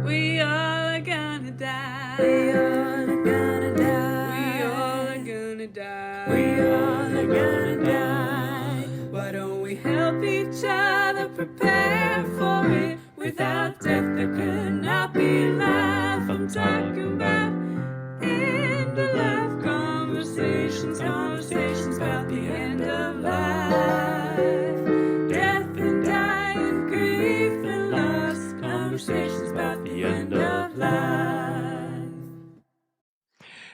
We all are gonna die. We all are gonna die. We all are gonna die. We all are gonna die. Why don't we help each other prepare for it? Without death there could not be life. I'm talking about end of life conversations, conversations about the end of life. Death and dying, grief and loss, conversations about the end of life.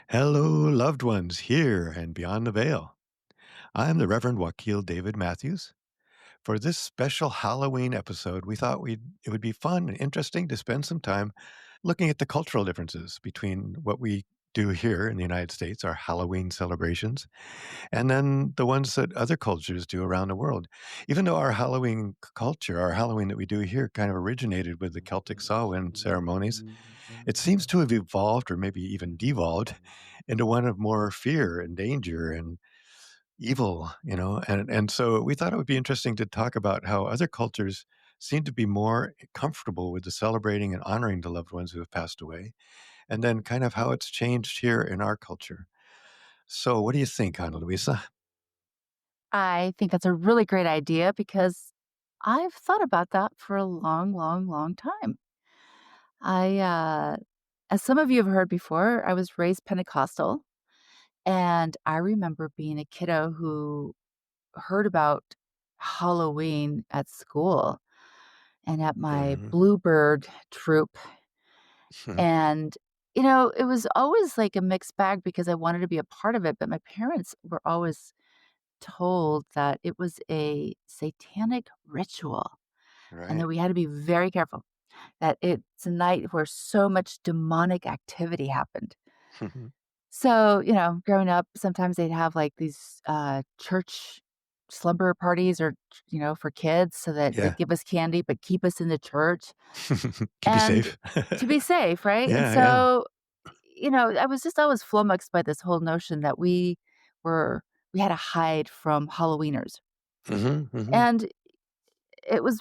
Hello, loved ones, here and beyond the veil. I'm the Reverend Wakil David Matthews. For this special Halloween episode, we thought it would be fun and interesting to spend some time looking at the cultural differences between what we do here in the United States, our Halloween celebrations, and then the ones that other cultures do around the world. Even though our Halloween culture, our Halloween that we do here kind of originated with the Celtic Samhain ceremonies, it seems to have evolved or maybe even devolved into one of more fear and danger and evil, and so we thought it would be interesting to talk about how other cultures seem to be more comfortable with the celebrating and honoring the loved ones who have passed away, and then kind of how it's changed here in our culture. So what do you think, Annalouiza? I think that's a really great idea because I've thought about that for a long, long, long time. As some of you have heard before, I was raised Pentecostal, and I remember being a kiddo who heard about Halloween at school and at my Mhm. Bluebird troop. And, it was always like a mixed bag because I wanted to be a part of it, but my parents were always told that it was a satanic ritual and that Right. we had to be very careful, that it's a night where so much demonic activity happened. So, growing up, sometimes they'd have like these church slumber parties or, for kids so that they'd Yeah. give us candy, but keep us in the church Keep you and safe. to be safe, right? And Yeah, yeah. so, I was just always flummoxed by this whole notion that were, we had to hide from Halloweeners. Mhm, mhm. And it was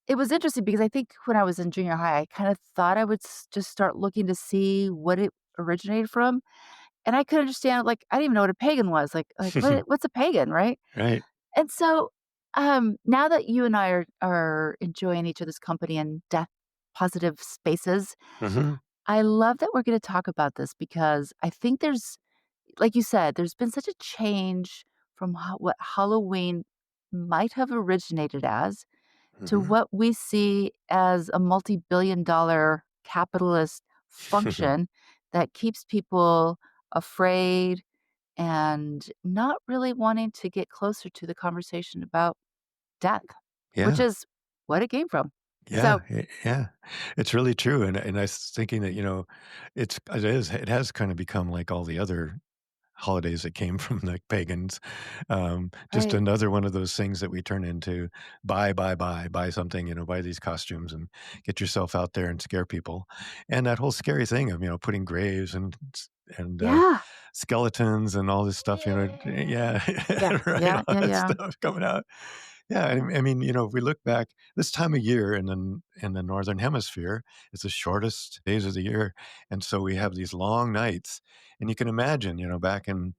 it was interesting because I think when I was in junior high, I kind of thought I would just start looking to see what it originated from. And I could understand, like, I didn't even know what a pagan was. Like what's a pagan, right? Right. And so now that you and I are enjoying each other's company and death positive spaces, Mhm. I love that we're going to talk about this because I think there's, like you said, there's been such a change from what Halloween might have originated as to Mhm. what we see as a multi-billion-dollar capitalist function that keeps people afraid and not really wanting to get closer to the conversation about death, which Yeah. is what it came from. Yeah, So, yeah. It's really true, and I was thinking that, it has kinda become like all the other holidays that came from the pagans, just right. another one of those things that we turn into buy something, buy these costumes and get yourself out there and scare people, and that whole scary thing of, putting graves and Yeah. skeletons and all this stuff, yeah, Yeah. right, Yeah. all Yeah. that Yeah. stuff coming out. Yeah, I mean, if we look back this time of year in the Northern Hemisphere, it's the shortest days of the year, and so we have these long nights, and you can imagine, back in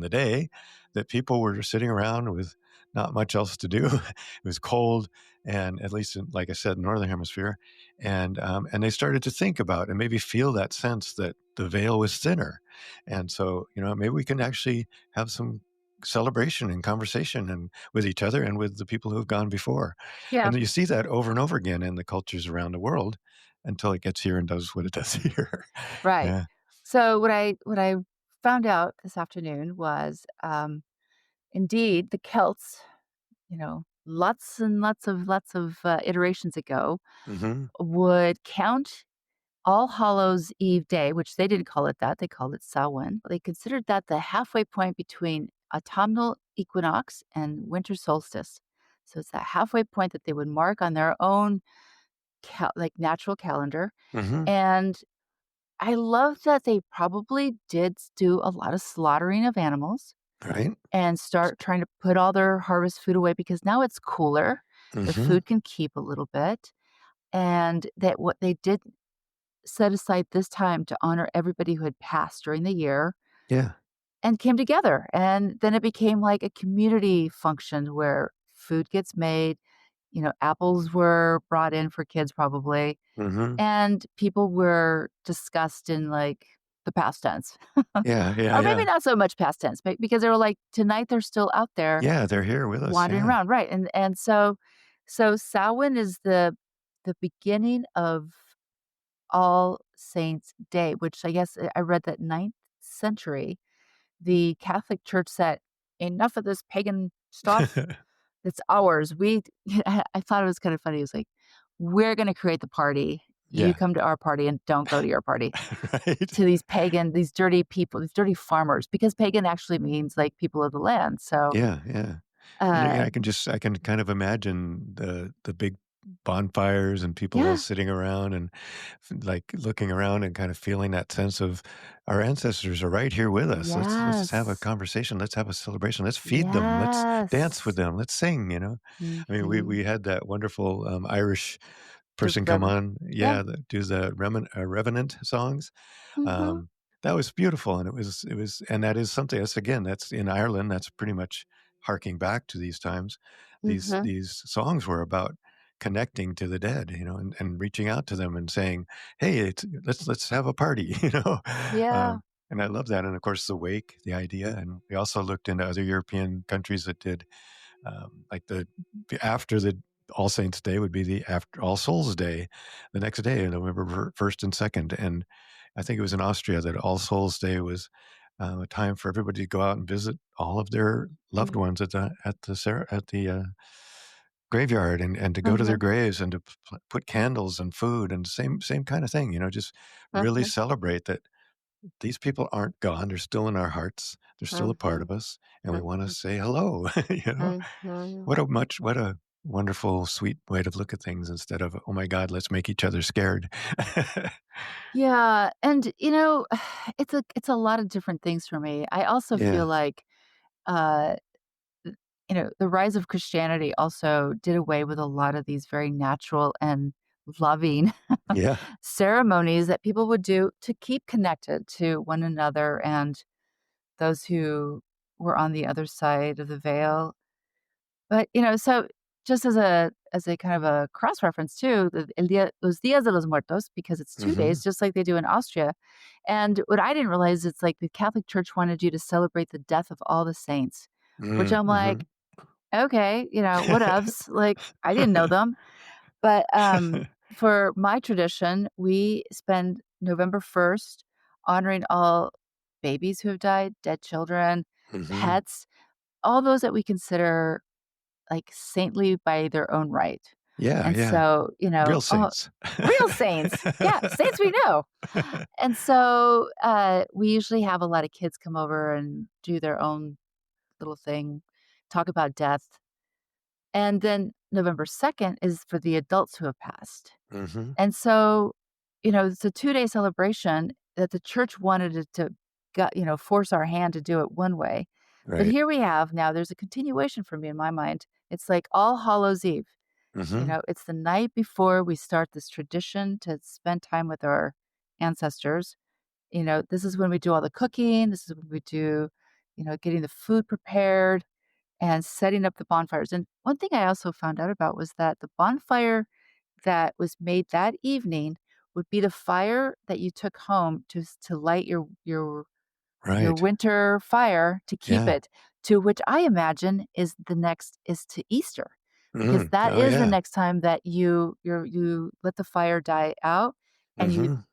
the day, that people were sitting around with not much else to do. It was cold, and at least in, like I said, Northern Hemisphere, and they started to think about and maybe feel that sense that the veil was thinner, and so maybe we can actually have some celebration and conversation and with each other and with the people who have gone before. Yeah. And you see that over and over again in the cultures around the world until it gets here and does what it does here. Right. Yeah. So what I found out this afternoon was indeed the Celts, lots and lots of iterations ago, Hmm. would count All Hallows Eve Day, which they didn't call it that, they called it Samhain. They considered that the halfway point between autumnal equinox and winter solstice. So it's that halfway point that they would mark on their own like natural calendar. Hmm. And I love that they probably did do a lot of slaughtering of animals Right. and start trying to put all their harvest food away because now it's cooler. The Hmm. food can keep a little bit. and that what they did set aside this time to honor everybody who had passed during the year Yeah. and came together. And then it became like a community function where food gets made, apples were brought in for kids probably, Mhm. and people were discussed in, like, the past tense. Yeah, yeah, Or maybe yeah. not so much past tense, but because they were like, tonight they're still out there Yeah, they're here with us, wandering yeah. around, right, and so Samhain is the beginning of All Saints' Day, which I guess I read that 9th century, the Catholic Church said, "Enough of this pagan stuff. It's ours. We" I thought it was kind of funny. It was like, "We're gonna create the party. You Yeah. come to our party and don't go to your party." Right? To these pagan, these dirty people, these dirty farmers, because pagan actually means, like, people of the land, so, Yeah, yeah. uh I can kind of imagine the big bonfires and people all yeah, sitting around and like looking around and kind of feeling that sense of our ancestors are right here with us. Let's have a yes, conversation. Let's have a celebration. Let's feed them. Let's dance with yes. them. Let's sing, you know. I mean, Mhm. we had that wonderful Irish The person come reverend on, yeah, yeah, that do the Revenant songs. mhm, Um, that was beautiful, and and that is something that's again, that's in Ireland, that's pretty much harking back to these times. mhm, These songs were about connecting to the dead, you know, and reaching out to them and saying, "Hey, let's have a party," you know? yeah, Um, and I love that, and of course, the wake, the idea, and we also looked into other European countries that did like after the All Saints Day would be the after All Souls Day, the next day, November 1st and 2nd. And I think it was in Austria that All Souls Day was a time for everybody to go out and visit all of their loved mm, ones at the graveyard and to go to their mhm, graves and to put candles and food and same kind of thing. You know, just really mhm, celebrate that these people aren't gone. They're still in our hearts. They're still a part mhm, of us, and we want to mhm, say hello. You know, mhm. what a wonderful, sweet way to look at things instead of, "Oh my god, let's make each other scared." Yeah, and, it's a lot of different things for me. I also feel Yeah. like, uh the rise of Christianity also did away with a lot of these very natural and loving Yeah. ceremonies that people would do to keep connected to one another and those who were on the other side of the veil. But, so just as a kind of a cross reference too, los Días de los Muertos, because it's 2 days Mhm. just like they do in Austria. And what I didn't realize, it's like the Catholic Church wanted you to celebrate the death of all the saints, which Mm, I'm like, mhm. okay, whatevs, like, I didn't know them, but, for my tradition, we spend November 1st honoring all babies who have died, dead children, Mhm. pets, all those that we consider, like, saintly by their own right, Yeah, and yeah. so, Real saints. real saints, yeah, saints we know, and so, we usually have a lot of kids come over and do their own little thing, talk about death. And then November 2nd is for the adults who have passed. Mhm. And so, it's a 2-day celebration that the church wanted it to force our hand to do it one way. But Right. here we have now there's a continuation for me in my mind. It's like All Hallows Eve. Mhm. It's the night before we start this tradition to spend time with our ancestors. This is when we do all the cooking. This is when we do, getting the food prepared and setting up the bonfires. And one thing I also found out about was that the bonfire that was made that evening would be the fire that you took home to light your Right. winter fire to keep Yeah. it, to which I imagine is to Easter, because Mm. that Oh, is the yeah. next time that you let the fire die out and you Mhm.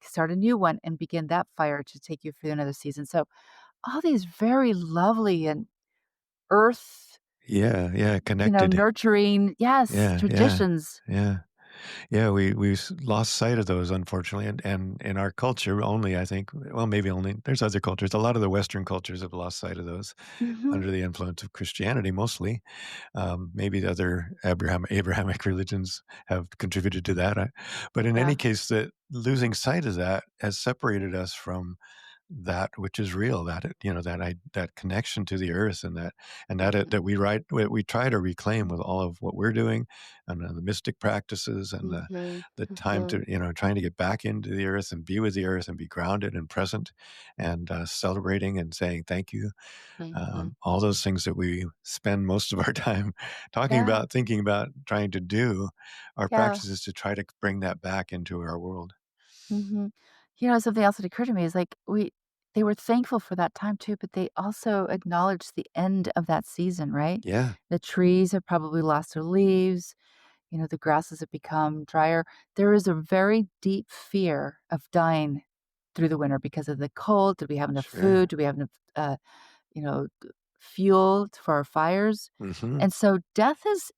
start a new one and begin that fire to take you through another season. So all these very lovely and earth Yeah, yeah, connected. nurturing yes, Yeah, yeah, traditions. yeah. Yeah, we lost sight of those, unfortunately, and in our culture only, I think, well, maybe only, there's other cultures. A lot of the Western cultures have lost sight of those Mhm. under the influence of Christianity, mostly. Maybe the other Abrahamic religions have contributed to that. But in any Yeah. case, that losing sight of that has separated us from that which is real, that that connection to the earth, and Mhm, that we try to reclaim with all of what we're doing, and the mystic practices, and mhm, the time mhm, to trying to get back into the earth and be with the earth and be grounded and present, and celebrating and saying thank you. mhm. All those things that we spend most of our time talking Yeah, about, thinking about, trying to do, our yeah, practices to try to bring that back into our world. mhm. Something else that occurred to me is, like, they were thankful for that time too, but they also acknowledged the end of that season, right? Yeah, The trees have probably lost their leaves, the grasses have become drier. There is a very deep fear of dying through the winter because of the cold. Do we have enough food? sure. Do we have enough, fuel for our fires? Mhm. And so death is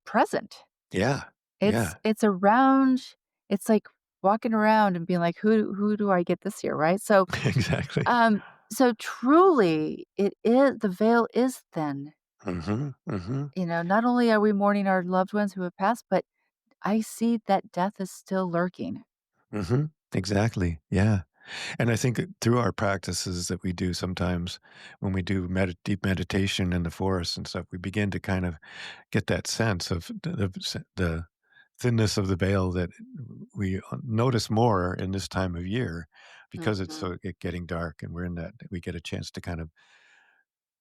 present. Yeah, It's yeah, it's around. It's like walking around and being like, "Who do I get this year?" Right? exactly. Um, so truly, it is the veil is thin. Mhm, mhm, Not only are we mourning our loved ones who have passed, but I see that death is still lurking. mhm, exactly, yeah, and I think that through our practices that we do sometimes when we do deep meditation in the forest and stuff, we begin to kind of get that sense of the thinness of the veil that we notice more in this time of year because it's Mhm. so getting dark, and we're in that we get a chance to kind of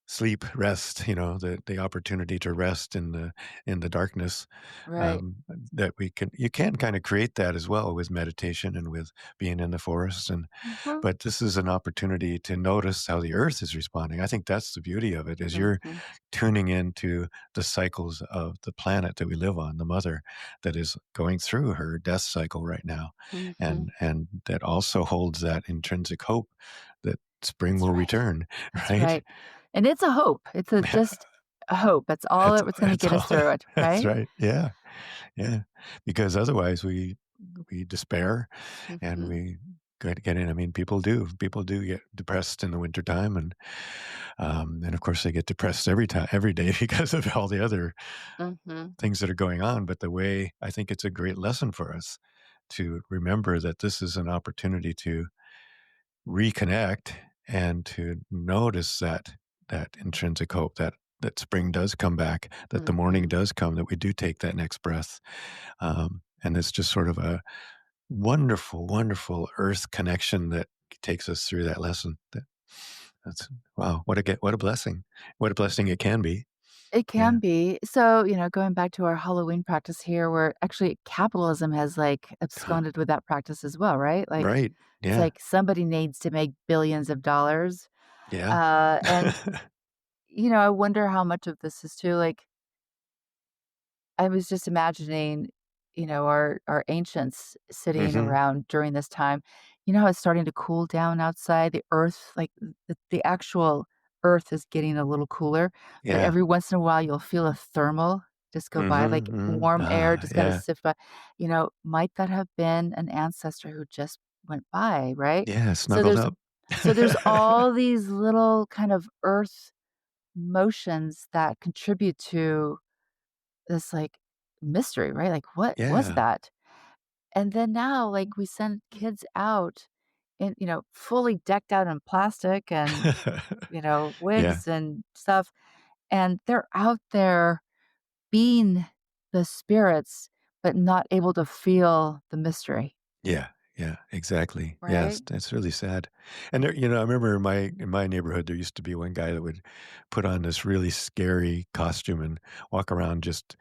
sleep, rest, the opportunity to rest in the darkness, Right. um, that we can you can kinda create that as well with meditation and with being in the forest, Mhm. but this is an opportunity to notice how the earth is responding. I think that's the beauty of it, is you're Mhm. tuning into the cycles of the planet that we live on, the mother that is going through her death cycle right now, Mhm. and that also holds that intrinsic hope that spring That's will right. return, That's right? right. And it's a hope. It's a just a hope. That's all that's gonna That's get us all through it, that's right? right, yeah, yeah, because otherwise we despair, and Mhm. we get in. I mean, people do get depressed in the wintertime, and of course, they get depressed every day because of all the other Mhm. things that are going on, but the way I think it's a great lesson for us to remember that this is an opportunity to reconnect and to notice that intrinsic hope, that spring does come back, that the morning Mhm. does come, that we do take that next breath, and it's just sort of a wonderful, wonderful earth connection that takes us through that lesson. That's wow, what a blessing, what a blessing it can be. It Yeah, can be. So, going back to our Halloween practice here where actually capitalism has, like, absconded with that practice as well, right? Like, right. it's Yeah, like somebody needs to make billions of dollars, yeah. and, I wonder how much of this is too, like I was just imagining, our ancients sitting Hmm. around during this time. How it's starting to cool down outside? The earth, like the actual earth is getting a little cooler, but Yeah. every once in a while you'll feel a thermal just go by, Hmm. like Hmm. warm air Ah, just kind of yeah, sift by. Might that have been an ancestor who just went by, right? yeah, So snuggled there's up. so there's all these little kind of earth motions that contribute to this, like, mystery, right? Like, what was Yeah. that? And then now, like, we send kids out in, fully decked out in plastic and, Yeah. wigs and stuff, and they're out there being the spirits, but not able to feel the mystery, Yeah, yeah, exactly. Yes, right? that's really sad. And there, I remember in my neighborhood, there used to be one guy that would put on this really scary costume and walk around just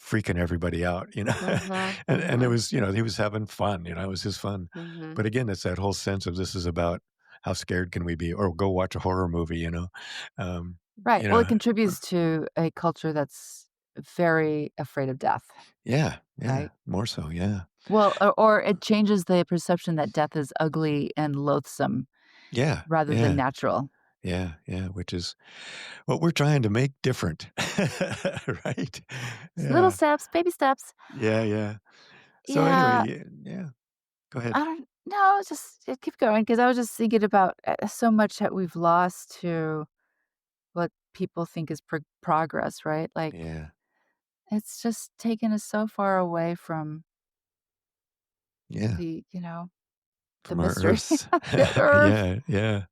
freaking everybody out, Mhm, and it mhm, was, he was having fun, it was his fun. mhm. But again, it's that whole sense of this is about how scared can we be, or go watch a horror movie, um, Right, you well, it know, contributes to a culture that's very afraid of death, yeah, yeah, right? more so, yeah, Well, or it changes the perception that death is ugly and loathsome yeah, rather than yeah, natural. yeah, yeah, which is what we're trying to make different, right? It's little Yeah. steps, baby steps. Yeah, yeah. So anyway, Yeah, yeah, go ahead. I don't know, just keep going because I was just thinking about, so much that we've lost to what people think is progress, right? Like, Yeah, it's just taken us so far away from yeah, the. The from our mystery earths. of the earth. Yeah, yeah,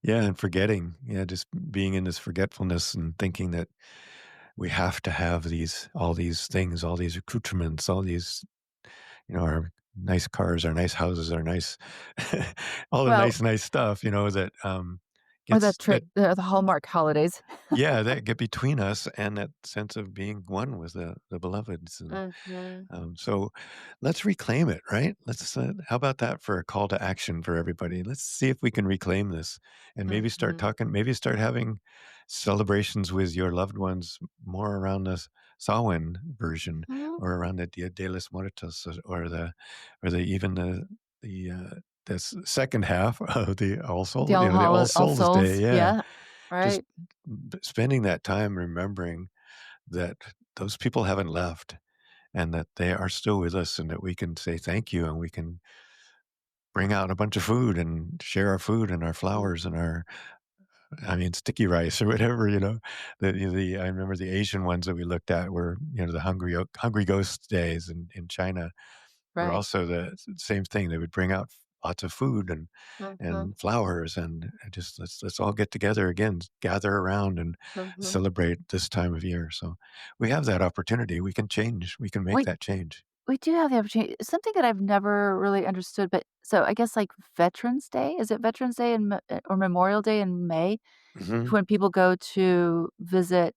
yeah, and forgetting, yeah, just being in this forgetfulness and thinking that we have to have these all these things, all these accoutrements, all these, our nice cars, our nice houses, our nice all the Well, nice stuff, that, or the gets trick that the Hallmark holidays. yeah, that get between us and that sense of being one with the beloveds, and, Mhm, so let's reclaim it, right? How about that for a call to action for everybody? Let's see if we can reclaim this and mhm, maybe start having celebrations with your loved ones more around the Samhain version mhm. or around the Dia de los Muertos or the even second half of The All the All Hallow All Souls Day. Souls, Yeah. yeah, Just right. spending that time remembering that those people haven't left and that they are still with us and that we can say thank you and we can bring out a bunch of food and share our food and our flowers and Mhm, our sticky rice or whatever, I remember the Asian ones that we looked at were, the hungry ghost days in China were right. also the same thing. They would bring out lots of food Mhm, and flowers and just let's all get together again, gather around and mhm. celebrate this time of year. So we have that opportunity. We can change. We can make We that change. we do have the opportunity something that I've never really understood, but so I guess, like, Veterans Day? Is it Veterans Day or Memorial Day in May? Hmm. When people go to visit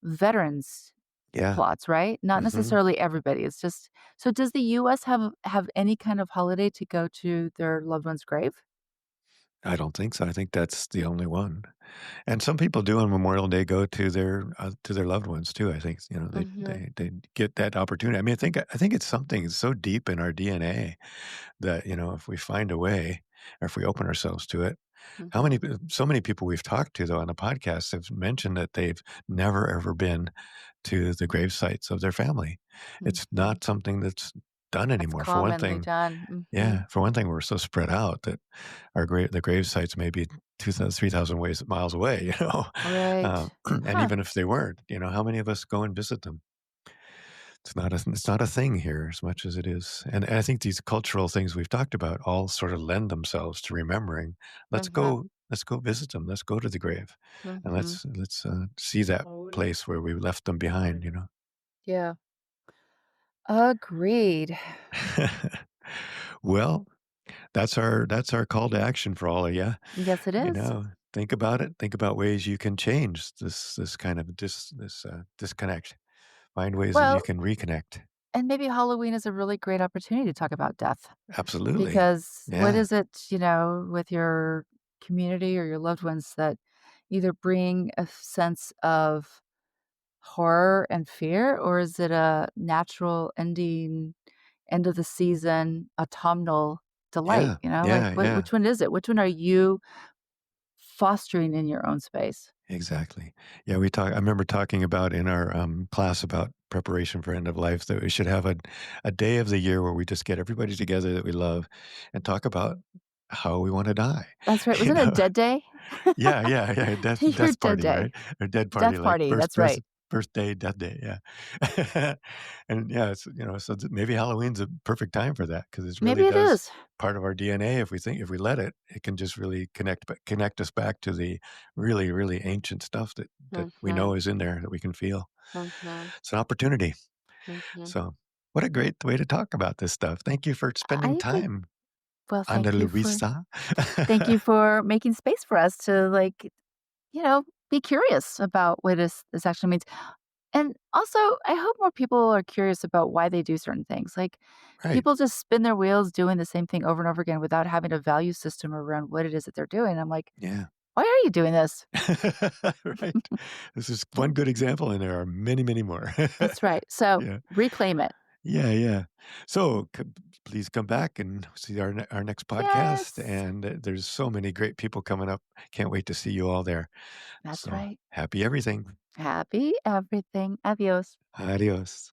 veterans Yeah. plots, right? Not Hmm. necessarily everybody, it's just so does the US have any kind of holiday to go to their loved one's grave? I don't think so. I think that's the only one. And some people do on Memorial Day go to their loved ones too. I think Mhm, they get that opportunity. I mean, I think it's something so deep in our DNA that if we find a way or if we open ourselves to it. mhm, So many people we've talked to though on the podcast have mentioned that they've never ever been to the grave sites of their family. It's mhm. not something that's done That's anymore. For one commonly thing, done. Mhm. yeah, for one thing, we're so spread out that the grave sites may be 2,000, 3,000 ways miles away, Right. and Huh. even if they weren't, how many of us go and visit them? It's not a thing here as much as it is, and I think these cultural things we've talked about all sort of lend themselves to remembering. Mhm, Let's go visit them. Let's go to the grave, and mhm. let's see that place where we left them behind. Yeah. Agreed. Well, that's our call to action for all of you. Yes, it is. Think about it. Think about ways you can change this kind of disconnect. Find ways that you Well, can reconnect. and maybe Halloween is a really great opportunity to talk about death. Absolutely. Because what Yeah. is it, with your community or your loved ones that either bring a sense of horror and fear, or is it a natural ending, end of the season, autumnal delight? Yeah. Yeah. Yeah. Which one is it? Which one are you fostering in your own space? Exactly. Yeah, I remember talking about in our, class about preparation for end of life that we should have a day of the year where we just get everybody together that we love and talk about how we wanna die, That's right. you Wasn't it know? Dead Day? Yeah, yeah, yeah, Your death Dead party, Day. right? Or dead party, Death like party. That's right. birthday, death day, yeah. And, yeah, so maybe Halloween's a perfect time for that because it really Maybe it does is. part of our DNA. If we let it, it can just really connect us back to the really, really ancient stuff that we know Mhm, is in there that we can feel. mhm, It's an opportunity. mhm. So, what a great way to talk about this stuff. Thank you for I spending agree. time, Well, Annalouiza. thank you for making space for us to, be curious about what this actually means. And also, I hope more people are curious about why they do certain things. Like, Right. people just spin their wheels doing the same thing over and over again without having a value system around what it is that they're doing. I'm like, Yeah. "Why are you doing this?" Right. This is one good example, and there are many, many more. That's right. So, Yeah. reclaim it. Yeah, yeah. So, please come back and see our next podcast, Yes. and, there's so many great people coming up. Can't wait to see you all there. That's So, right. happy everything. Happy everything. Adios. Adios.